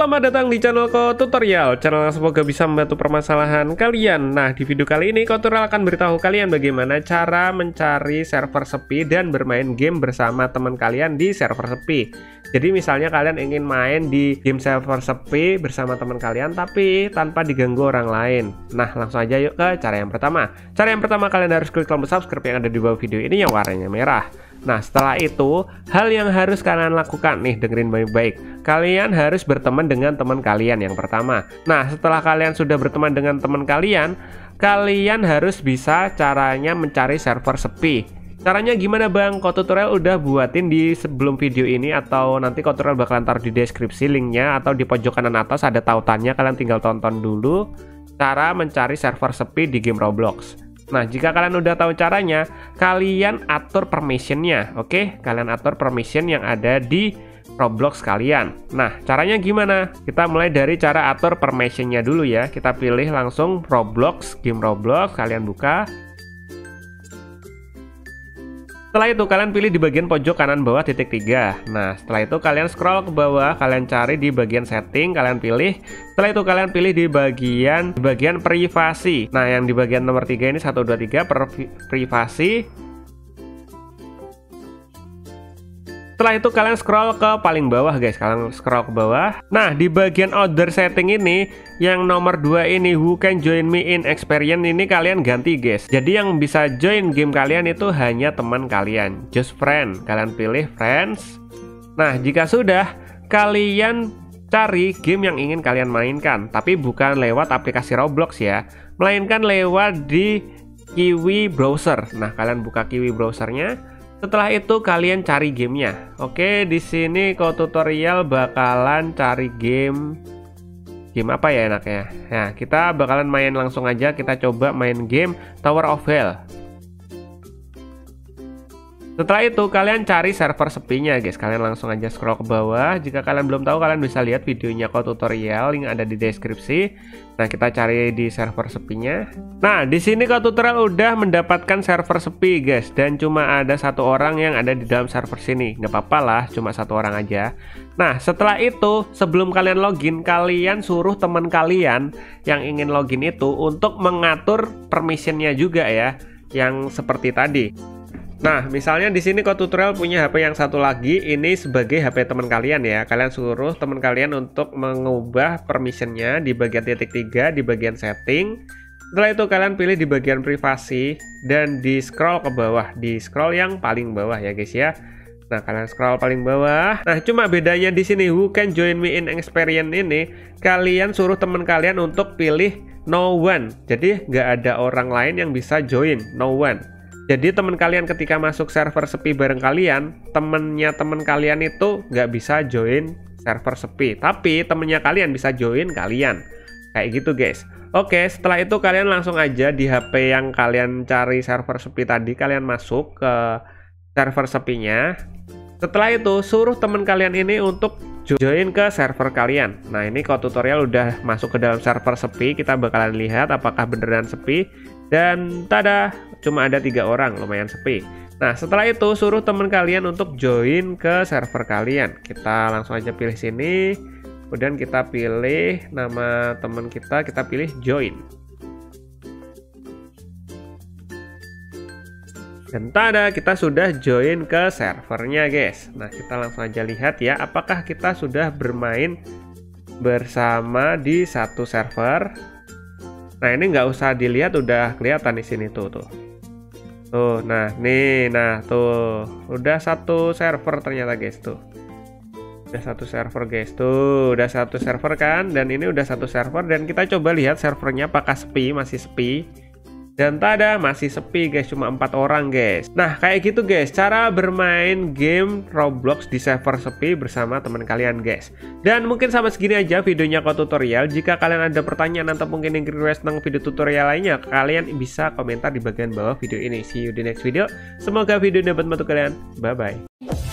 Selamat datang di channel Ko Tutorial, channel yang semoga bisa membantu permasalahan kalian. Nah, di video kali ini Ko Tutorial akan beritahu kalian bagaimana cara mencari server sepi dan bermain game bersama teman kalian di server sepi. Jadi misalnya kalian ingin main di game server sepi bersama teman kalian tapi tanpa diganggu orang lain. Nah, langsung aja yuk ke cara yang pertama. Cara yang pertama, kalian harus klik tombol subscribe yang ada di bawah video ini yang warnanya merah. Nah, setelah itu, hal yang harus kalian lakukan nih, dengerin baik-baik. Kalian harus berteman dengan teman kalian yang pertama. Nah, setelah kalian sudah berteman dengan teman kalian, kalian harus bisa caranya mencari server sepi. Caranya gimana bang? Ko Tutorial udah buatin di sebelum video ini, atau nanti Ko Tutorial bakalan taruh di deskripsi linknya, atau di pojok kanan atas ada tautannya. Kalian tinggal tonton dulu cara mencari server sepi di game Roblox. Nah, jika kalian udah tahu caranya, kalian atur permissionnya, oke? Kalian atur permission yang ada di Roblox kalian. Nah, caranya gimana? Kita mulai dari cara atur permissionnya dulu ya. Kita pilih langsung Roblox, game Roblox, kalian buka. Setelah itu kalian pilih di bagian pojok kanan bawah titik 3. Nah, setelah itu kalian scroll ke bawah, kalian cari di bagian setting, kalian pilih. Setelah itu kalian pilih di bagian privasi. Nah, yang di bagian nomor 3 ini 1 2 3 privasi. Setelah itu kalian scroll ke paling bawah guys, kalian scroll ke bawah. Nah, di bagian other setting ini yang nomor 2 ini, who can join me in experience, ini kalian ganti guys. Jadi yang bisa join game kalian itu hanya teman kalian, just friend. Kalian pilih friends. Nah, jika sudah, kalian cari game yang ingin kalian mainkan, tapi bukan lewat aplikasi Roblox ya, melainkan lewat di Kiwi browser. Nah, kalian buka Kiwi browsernya. Setelah itu kalian cari gamenya. Oke, di sini Ko Tutorial bakalan cari game apa ya enaknya. Nah, kita bakalan main langsung aja. Kita coba main game Tower of Hell. Setelah itu kalian cari server sepinya guys. Kalian langsung aja scroll ke bawah. Jika kalian belum tahu, kalian bisa lihat videonya Ko Tutorial, link ada di deskripsi. Nah, kita cari di server sepinya. Nah, di sini Ko Tutorial udah mendapatkan server sepi guys, dan cuma ada satu orang yang ada di dalam server sini. Nggak apa-apa lah, cuma satu orang aja. Nah, setelah itu sebelum kalian login, kalian suruh teman kalian yang ingin login itu untuk mengatur permissionnya juga ya, yang seperti tadi. Nah, misalnya di sini Ko Tutorial punya HP yang satu lagi, ini sebagai HP teman kalian ya. Kalian suruh teman kalian untuk mengubah permissionnya di bagian titik 3, di bagian setting. Setelah itu kalian pilih di bagian privasi dan di scroll ke bawah, di scroll yang paling bawah ya guys ya. Nah, kalian scroll paling bawah. Nah, cuma bedanya di sini who can join me in experience ini, kalian suruh teman kalian untuk pilih no one. Jadi nggak ada orang lain yang bisa join, no one. Jadi teman kalian ketika masuk server sepi bareng kalian, temennya teman kalian itu nggak bisa join server sepi, tapi temennya kalian bisa join kalian. Kayak gitu guys. Oke, setelah itu kalian langsung aja di HP yang kalian cari server sepi tadi, kalian masuk ke server sepinya. Setelah itu suruh teman kalian ini untuk join ke server kalian. Nah, ini Ko Tutorial udah masuk ke dalam server sepi. Kita bakalan lihat apakah beneran sepi. Dan tada, cuma ada 3 orang, lumayan sepi. Nah, setelah itu suruh teman kalian untuk join ke server kalian. Kita langsung aja pilih sini. Kemudian kita pilih nama teman kita pilih join. Dan tada, kita sudah join ke servernya guys. Nah, kita langsung aja lihat ya, apakah kita sudah bermain bersama di satu server. Nah, ini nggak usah dilihat, udah kelihatan di sini tuh. Nah, nih, nah tuh, udah satu server ternyata guys tuh. Udah satu server guys tuh, udah satu server kan, dan ini udah satu server, dan kita coba lihat servernya apakah sepi, masih sepi. Dan tada, masih sepi guys, cuma 4 orang guys. Nah, kayak gitu guys, cara bermain game Roblox di server sepi bersama teman kalian guys. Dan mungkin sampai segini aja videonya Ko Tutorial. Jika kalian ada pertanyaan atau mungkin ingin request tentang video tutorial lainnya, kalian bisa komentar di bagian bawah video ini. See you di next video. Semoga video ini dapat membantu kalian. Bye-bye.